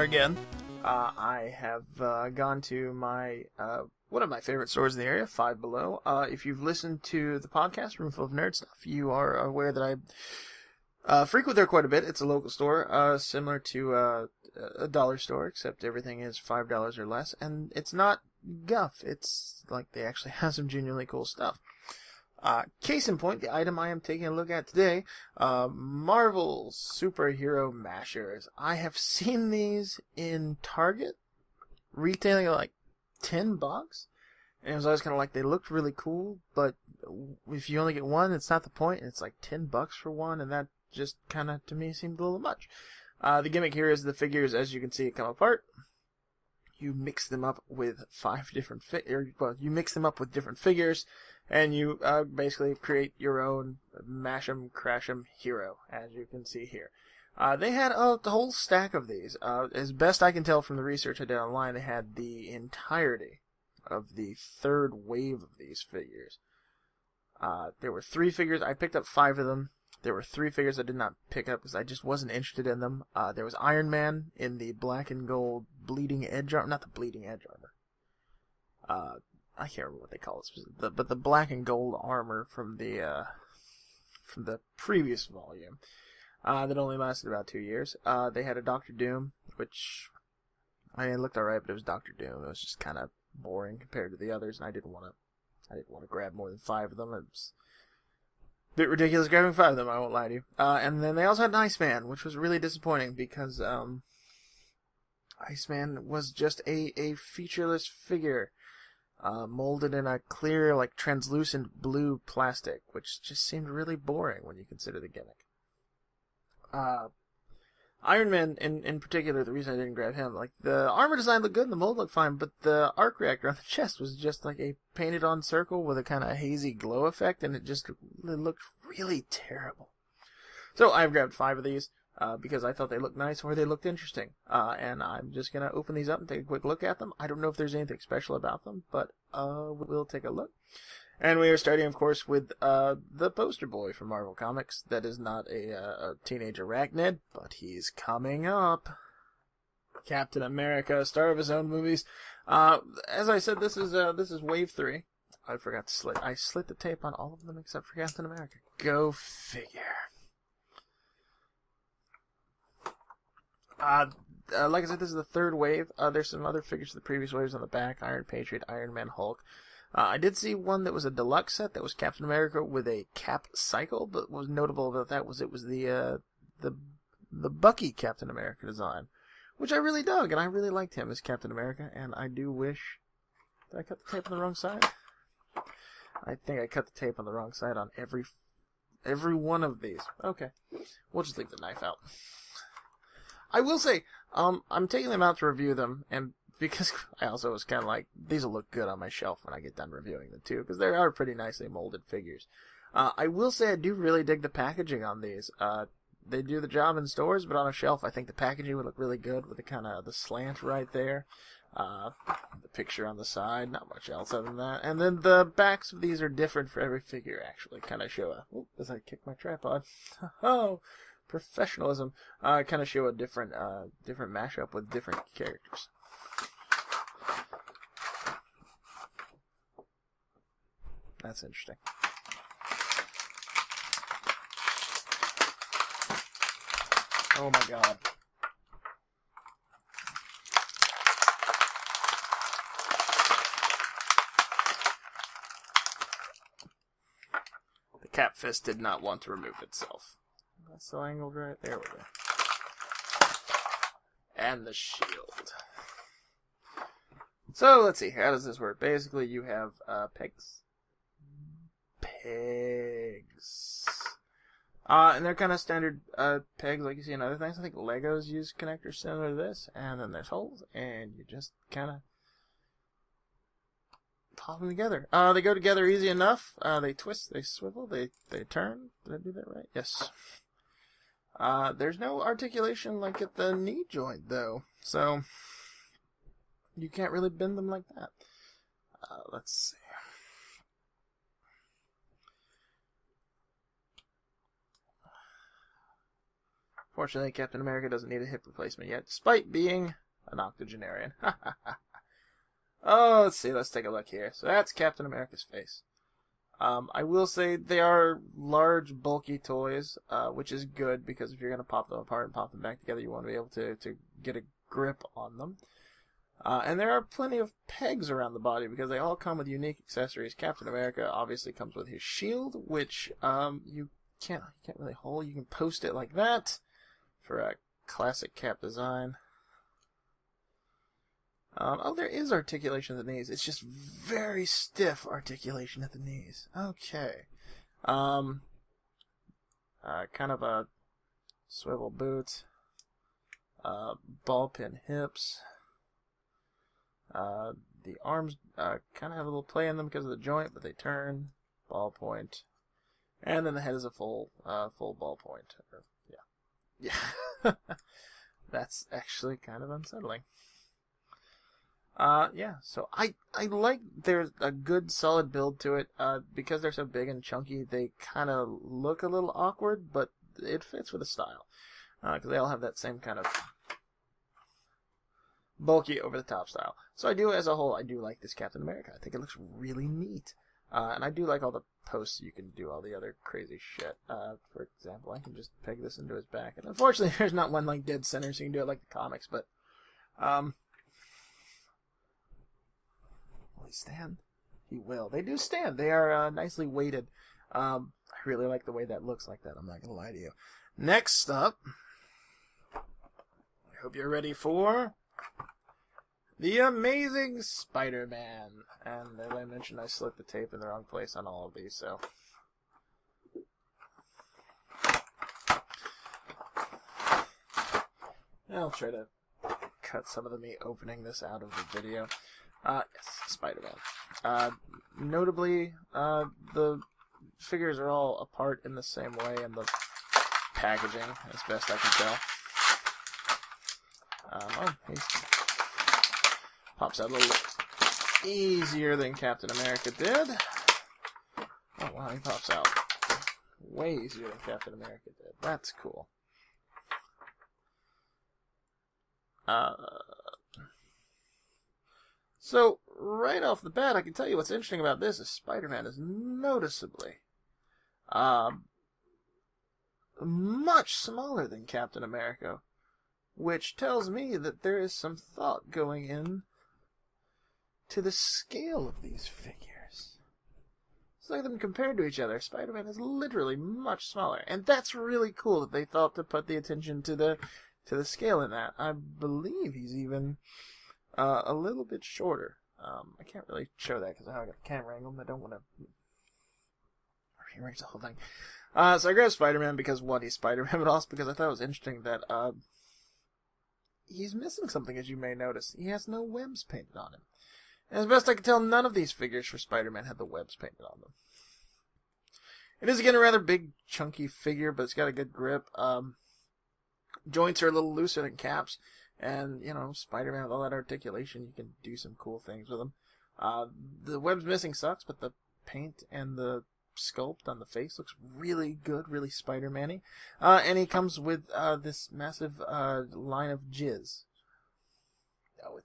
again. I have gone to my one of my favorite stores in the area, Five Below. If you've listened to the podcast Roomful of Nerd Stuff, you are aware that I frequent there quite a bit. It's a local store, similar to a dollar store, except everything is $5 or less, and it's not guff. It's like they actually have some genuinely cool stuff. Case in point, the item I am taking a look at today, Marvel Superhero Mashers. I have seen these in Target, retailing at like $10, and it was always kind of like, they looked really cool, but if you only get one, it's not the point, and it's like $10 for one, and that just kind of, to me, seemed a little much. The gimmick here is the figures, as you can see, come apart. You mix them up with different figures, and you basically create your own mash 'em, crash 'em hero, as you can see here. They had the whole stack of these. As best I can tell from the research I did online, they had the entirety of the third wave of these figures. There were 3 figures. I picked up 5 of them. There were 3 figures I did not pick up because I just wasn't interested in them. There was Iron Man in the black and gold bleeding edge armor. Not the bleeding edge armor. I can't remember what they call it, but the black and gold armor from the previous volume that only lasted about 2 years. They had a Doctor Doom, which it looked alright, but it was Doctor Doom. It was just kind of boring compared to the others, and I didn't want to grab more than 5 of them. It was a bit ridiculous grabbing 5 of them, I won't lie to you. And then they also had an Iceman, which was really disappointing because Iceman was just a featureless figure. Molded in a clear, like, translucent blue plastic, which just seemed really boring when you consider the gimmick. Iron Man, in particular, the reason I didn't grab him, like, the armor design looked good and the mold looked fine, but the arc reactor on the chest was just like a painted-on circle with a kind of hazy glow effect, and it looked really terrible. So I've grabbed 5 of these. Because I thought they looked nice or they looked interesting. And I'm just going to open these up and take a quick look at them. I don't know if there's anything special about them, but we'll take a look. And we are starting, of course, with the poster boy from Marvel Comics. That is not a teenage arachnid, but he's coming up. Captain America, star of his own movies. As I said, this is Wave 3. I forgot to I slit the tape on all of them except for Captain America. Go figure. Like I said, this is the 3rd wave. There's some other figures of the previous waves on the back. Iron Patriot, Iron Man, Hulk. I did see one that was a deluxe set that was Captain America with a cap cycle, but what was notable about that was it was the Bucky Captain America design, which I really dug, and I really liked him as Captain America, and I do wish... Did I cut the tape on the wrong side? I think I cut the tape on the wrong side on every one of these. Okay. We'll just leave the knife out. I will say, I'm taking them out to review them, and because I also was kind of like, these will look good on my shelf when I get done reviewing them too, because they are pretty nicely molded figures. I will say I do really dig the packaging on these. They do the job in stores, but on a shelf, I think the packaging would look really good with the kind of the slant right there. The picture on the side, not much else other than that. And then the backs of these are different for every figure, actually. Kind of show as I kick my tripod. Oh! Professionalism, kind of show a different mashup with different characters. That's interesting. Oh my god. The cap fist did not want to remove itself. That's so angled right there. We go. And the shield. So, let's see. How does this work? Basically, you have pegs. And they're kind of standard pegs like you see in other things. I think Legos use connectors similar to this. And then there's holes. And you just kind of pop them together. They go together easy enough. They twist, they swivel, they turn. Did I do that right? Yes. There's no articulation like at the knee joint, though, so you can't really bend them like that. Let's see. Fortunately, Captain America doesn't need a hip replacement yet, despite being an octogenarian. Oh, let's see. Let's take a look here. So that's Captain America's face. I will say they are large, bulky toys, which is good because if you're going to pop them apart and pop them back together, you want to be able to get a grip on them. And there are plenty of pegs around the body because they all come with unique accessories. Captain America obviously comes with his shield, which you can't really hold. You can post it like that for a classic Cap design. Oh, there is articulation at the knees. It's just very stiff articulation at the knees. Okay. Kind of a swivel boot. Ball pin hips. The arms kind of have a little play in them because of the joint, but they turn. Ballpoint. And then the head is a full ballpoint. Yeah. Yeah. That's actually kind of unsettling. Yeah, so I like there's a good solid build to it. Because they're so big and chunky, they kind of look a little awkward, but it fits with the style. Because they all have that same kind of bulky over-the-top style. So I do, as a whole, I do like this Captain America. I think it looks really neat. And I do like all the posts you can do, all the other crazy shit. For example, I can just peg this into his back. And unfortunately, there's not one like dead center, so you can do it like the comics, but, will he stand? He will. They do stand. They are nicely weighted. I really like the way that looks like that. I'm not going to lie to you. Next up, I hope you're ready for the Amazing Spider-Man. And as I mentioned, I slit the tape in the wrong place on all of these, so. I'll try to cut some of me opening this out of the video. Yes, Spider-Man. Notably, the figures are all apart in the same way in the packaging, as best I can tell. He pops out a little easier than Captain America did. Oh, wow, he pops out way easier than Captain America did. That's cool. So, right off the bat, I can tell you what's interesting about this is Spider-Man is noticeably much smaller than Captain America, which tells me that there is some thought going in to the scale of these figures. Let's look at them compared to each other. Spider-Man is literally much smaller, and that's really cool that they thought to put the attention to the scale in that. I believe he's even a little bit shorter. I can't really show that because I got the camera angle and I don't want to rearrange the whole thing. So I grabbed Spider-Man because, one, he's Spider-Man, but also because I thought it was interesting that he's missing something, as you may notice. He has no webs painted on him. And as best I can tell, none of these figures for Spider-Man had the webs painted on them. It is, again, a rather big, chunky figure, but it's got a good grip. Joints are a little looser than Cap's. And, you know, Spider-Man with all that articulation, you can do some cool things with him. The webs missing sucks, but the paint and the sculpt on the face looks really good, really Spider-Man-y. And he comes with this massive line of jizz. Oh,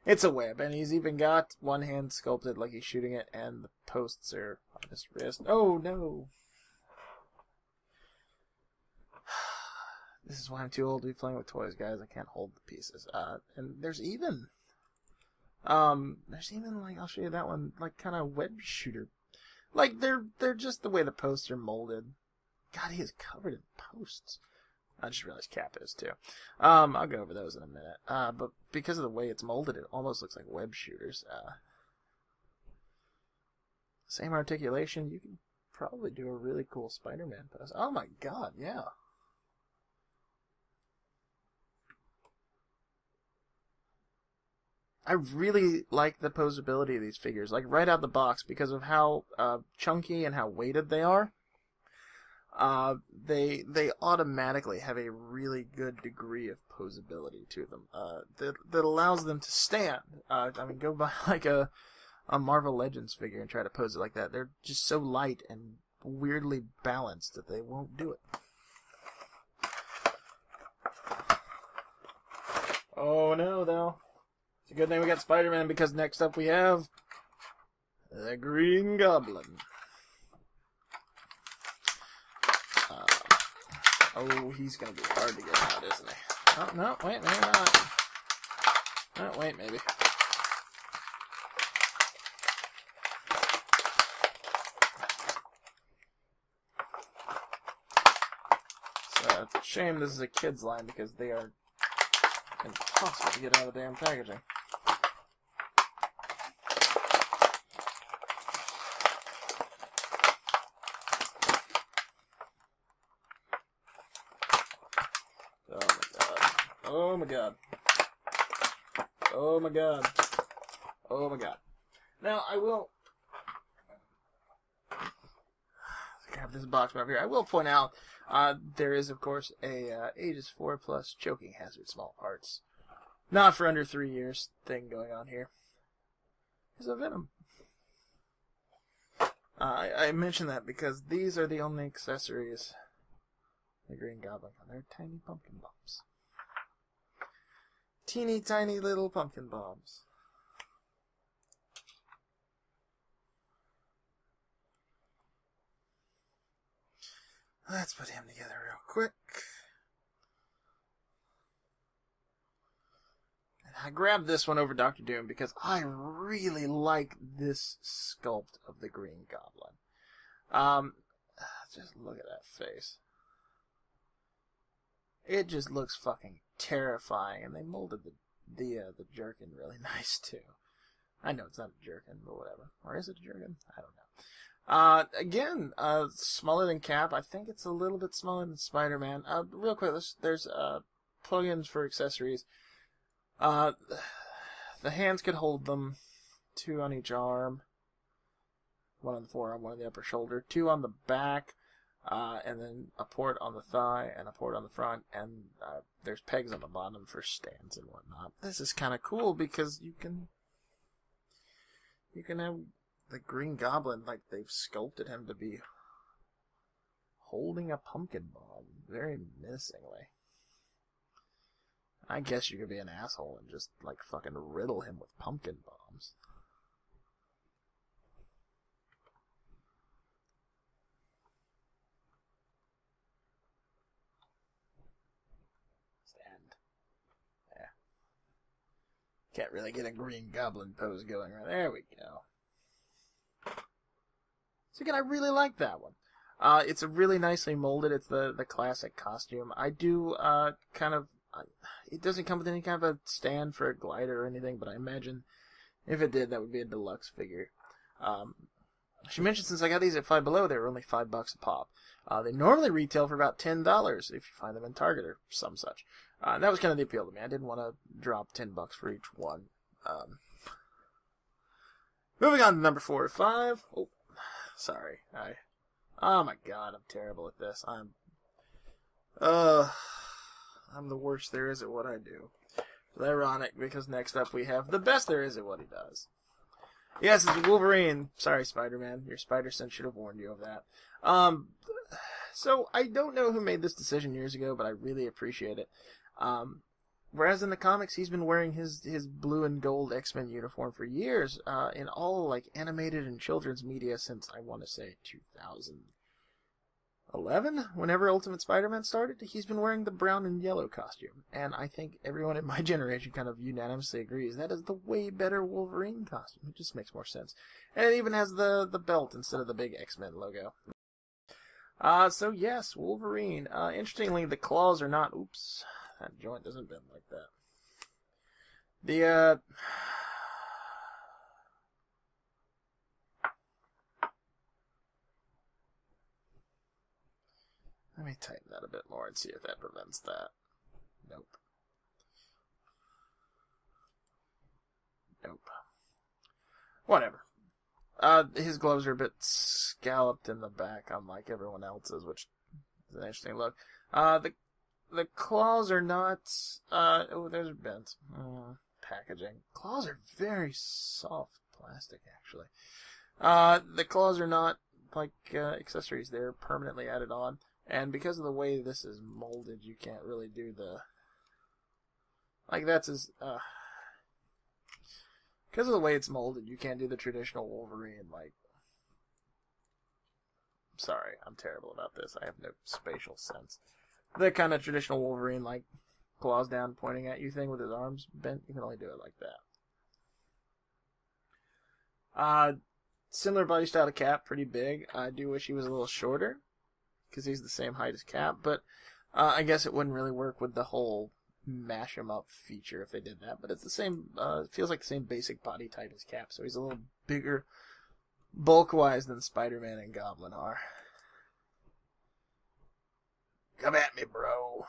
it's a web, and he's even got one hand sculpted like he's shooting it, and the posts are on his wrist. Oh, no! This is why I'm too old to be playing with toys, guys. I can't hold the pieces. And there's even, like, I'll show you that one, like, kind of web shooter. Like, they're just the way the posts are molded. God, he is covered in posts. I just realized Cap is, too. I'll go over those in a minute. But because of the way it's molded, it almost looks like web shooters. Same articulation. You can probably do a really cool Spider-Man pose. Oh my god, yeah. I really like the posability of these figures, like right out the box, because of how chunky and how weighted they are. They automatically have a really good degree of posability to them that allows them to stand. I mean, go buy like a Marvel Legends figure and try to pose it like that. They're just so light and weirdly balanced that they won't do it. Oh no, though. It's a good thing we got Spider-Man, because next up we have the Green Goblin. Oh, he's gonna be hard to get out, isn't he? Oh, no, wait, maybe not. Oh, wait, maybe. It's a shame this is a kid's line, because they are impossible to get out of the damn packaging. Oh my god. Oh my god. Oh my god. Now, I will grab this box over here. I will point out, there is, of course, a ages 4+ choking hazard, small parts. Not for under 3 years thing going on here. There's a Venom. I mention that because these are the only accessories the Green Goblin. They're tiny pumpkin bombs. Teeny tiny little pumpkin bombs. Let's put him together real quick. And I grabbed this one over Dr. Doom because I really like this sculpt of the Green Goblin. Just look at that face. It just looks fucking terrifying, and they molded the jerkin really nice too. I know it's not a jerkin, but whatever. Or is it a jerkin? I don't know. Again, smaller than Cap. I think it's a little bit smaller than Spider-Man. Real quick, there's plugins for accessories. The hands could hold them, 2 on each arm, 1 on the forearm, 1 on the upper shoulder, 2 on the back, and then a port on the thigh and a port on the front, and there's pegs on the bottom for stands and whatnot. This is kind of cool because you can have the Green Goblin, like they've sculpted him to be holding a pumpkin bomb very menacingly. I guess you could be an asshole and just like fucking riddle him with pumpkin bombs. Can't really get a Green Goblin pose going right there. We go. So again, I really like that one. It's a really nicely molded. It's the classic costume. I do it doesn't come with any kind of a stand for a glider or anything, but I imagine if it did, that would be a deluxe figure. She mentioned since I got these at Five Below, they were only $5 a pop. They normally retail for about $10 if you find them in Target or some such. That was kind of the appeal to me. I didn't want to drop $10 for each one. Moving on to number 4 or 5. Oh, sorry. Oh my god, I'm terrible at this. I'm the worst there is at what I do. It's ironic because next up we have the best there is at what he does. Yes, it's Wolverine. Sorry, Spider-Man. Your spider sense should have warned you of that. So, I don't know who made this decision years ago, but I really appreciate it. Whereas in the comics, he's been wearing his blue and gold X-Men uniform for years, in all, like, animated and children's media since, I want to say, 2011? Whenever Ultimate Spider-Man started, he's been wearing the brown and yellow costume. And I think everyone in my generation kind of unanimously agrees that is the way better Wolverine costume. It just makes more sense. And it even has the belt instead of the big X-Men logo. So yes, Wolverine. Interestingly, the claws are not... Oops. That joint doesn't bend like that. Let me tighten that a bit more and see if that prevents that. Nope. Nope. Whatever. His gloves are a bit scalloped in the back, unlike everyone else's, which is an interesting look. The claws are not, oh, there's bent. Packaging. Claws are very soft plastic, actually. The claws are not, like, accessories. They're permanently added on. And because of the way this is molded, you can't really do Like, that's his, because of the way it's molded, you can't do the traditional Wolverine, like, sorry, I'm terrible about this. I have no spatial sense. The kind of traditional Wolverine, like, claws down, pointing at you thing with his arms bent, you can only do it like that. Similar body style to Cap, pretty big. I do wish he was a little shorter, because he's the same height as Cap, but I guess it wouldn't really work with the whole mash him up feature if they did that. But it's the same, it feels like the same basic body type as Cap, so he's a little bigger bulk-wise than Spider-Man and Goblin are. Come at me, bro.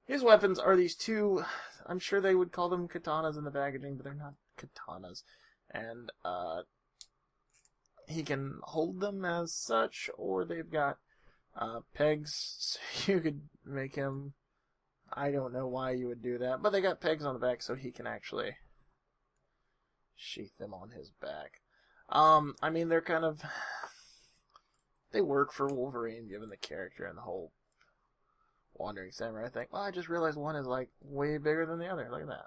His weapons are these two, I'm sure they would call them katanas in the packaging, but they're not katanas. And, he can hold them as such, or they've got, pegs, so you could make him, I don't know why you would do that, but they got pegs on the back so he can actually sheath them on his back. I mean, they're kind of, they work for Wolverine, given the character and the whole Wandering Samurai thing. Well, I just realized one is, like, way bigger than the other. Look at that.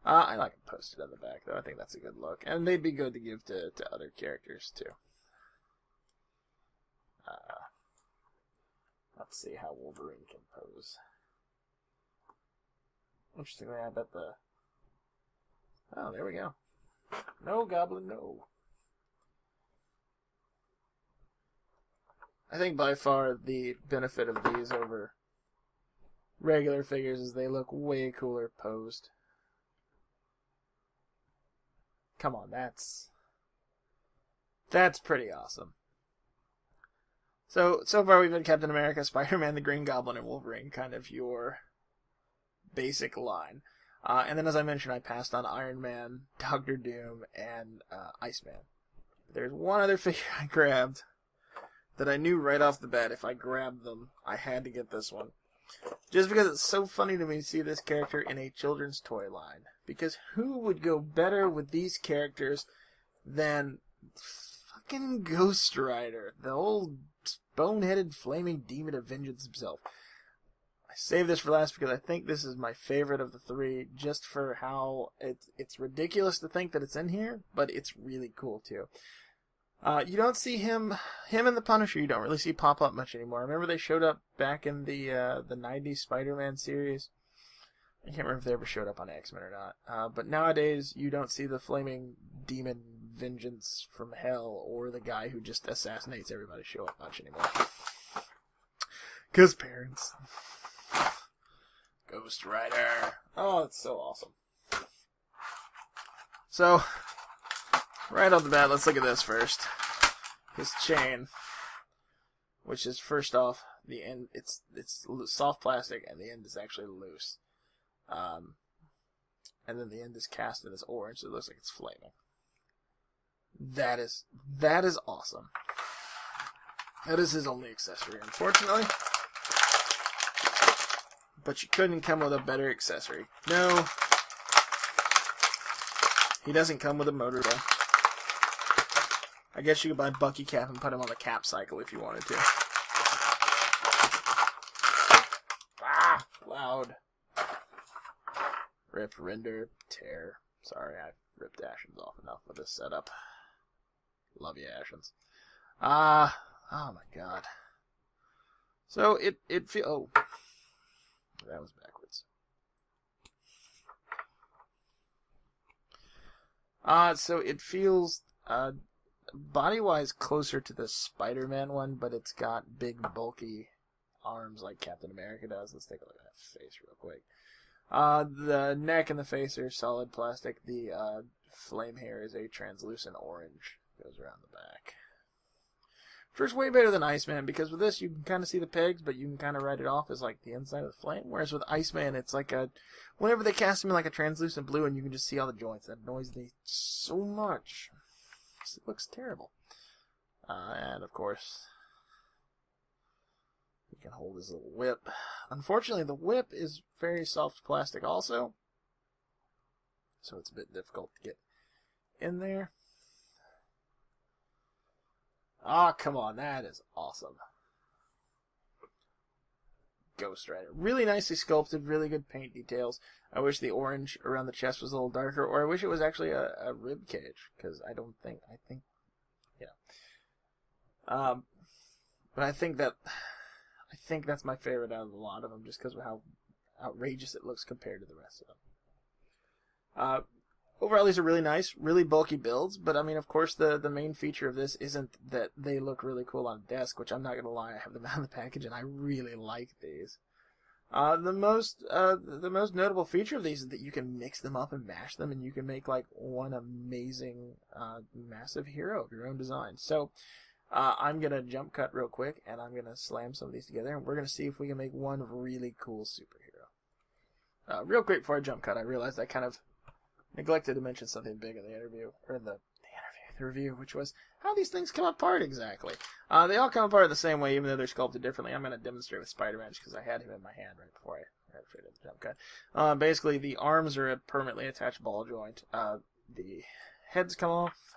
I like them posted on the back, though. I think that's a good look. And they'd be good to give to other characters, too. Let's see how Wolverine can pose. Interestingly, I bet the... Oh, there we go. No, Goblin, no. I think by far the benefit of these over regular figures is they look way cooler posed. Come on, that's pretty awesome. So far we've had Captain America, Spider-Man, the Green Goblin, and Wolverine, kind of your basic line. And then as I mentioned, I passed on Iron Man, Doctor Doom, and Iceman. There's one other figure I grabbed that I knew right off the bat if I grabbed them, I had to get this one. Just because it's so funny to me to see this character in a children's toy line. Because who would go better with these characters than fucking Ghost Rider, the old boneheaded flaming demon of vengeance himself. I saved this for last because I think this is my favorite of the three, just for how it's ridiculous to think that it's in here, but it's really cool too. You don't see him and the Punisher, you don't really see pop up much anymore. Remember they showed up back in the 90s Spider-Man series? I can't remember if they ever showed up on X-Men or not. But nowadays, you don't see the flaming demon vengeance from hell or the guy who just assassinates everybody show up much anymore. 'Cause parents. Ghost Rider. Oh, it's so awesome. So, right off the bat, let's look at this first. His chain, which is first off, the end, it's soft plastic and the end is actually loose. And then the end is cast in this orange, so it looks like it's flaming. That is awesome. That is his only accessory, unfortunately. But you couldn't come with a better accessory. No. He doesn't come with a motor, though. I guess you could buy Bucky Cap and put him on the Cap cycle if you wanted to. Ah! Loud. Rip, render, tear. Sorry, I ripped Ashens off enough with this setup. Love you, Ashens. Oh my god. So, it feels... Oh. That was backwards. So it feels, body-wise closer to the Spider-Man one, but it's got big, bulky arms like Captain America does. Let's take a look at that face real quick. The neck and the face are solid plastic. The, flame hair is a translucent orange. Goes around the back. First, way better than Iceman, because with this, you can kind of see the pegs, but you can kind of write it off as, like, the inside of the flame. Whereas with Iceman, it's like whenever they cast him in, like, a translucent blue, and you can just see all the joints, that annoys me so much. It looks terrible. And, of course, he can hold his little whip. Unfortunately, the whip is very soft plastic also, so it's a bit difficult to get in there. Ah, come on, that is awesome. Ghost Rider. Really nicely sculpted, really good paint details. I wish the orange around the chest was a little darker, or I wish it was actually a rib cage, because I think, but I think that's my favorite out of a lot of them, just because of how outrageous it looks compared to the rest of them. Overall, these are really nice, really bulky builds, but I mean, of course, the main feature of this isn't that they look really cool on a desk, which I'm not gonna lie, I have them out of the package, and I really like these. The most notable feature of these is that you can mix them up and mash them, and you can make like one amazing, massive hero of your own design. So, I'm gonna jump cut real quick, and I'm gonna slam some of these together, and we're gonna see if we can make one really cool superhero. Real quick before I jump cut, I realized I kind of neglected to mention something big in the interview, or the review, which was how these things come apart exactly. They all come apart the same way, even though they're sculpted differently. I'm going to demonstrate with Spider-Man because I had him in my hand right before I did the jump cut. Basically, the arms are a permanently attached ball joint. The heads come off.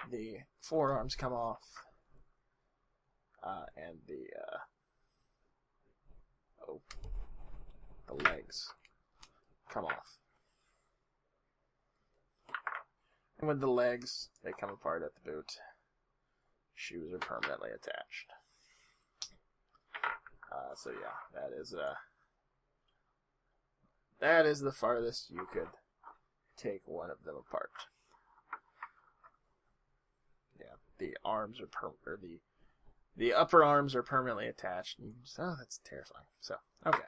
The forearms come off. And the legs come off. And with the legs, they come apart at the boot. Shoes are permanently attached. So yeah, that is the farthest you could take one of them apart. Yeah, the arms are the upper arms are permanently attached. And you just, oh, that's terrifying. So, okay.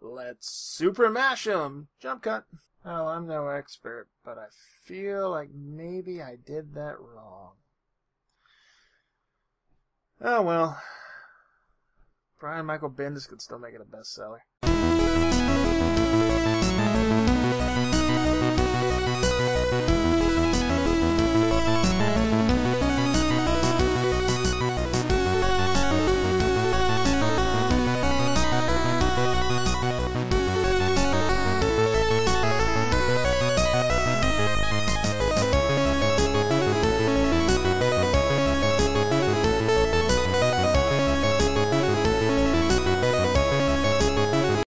Let's super mash them. Jump cut. Oh, I'm no expert, but I feel like maybe I did that wrong. Oh well. Brian Michael Bendis could still make it a bestseller.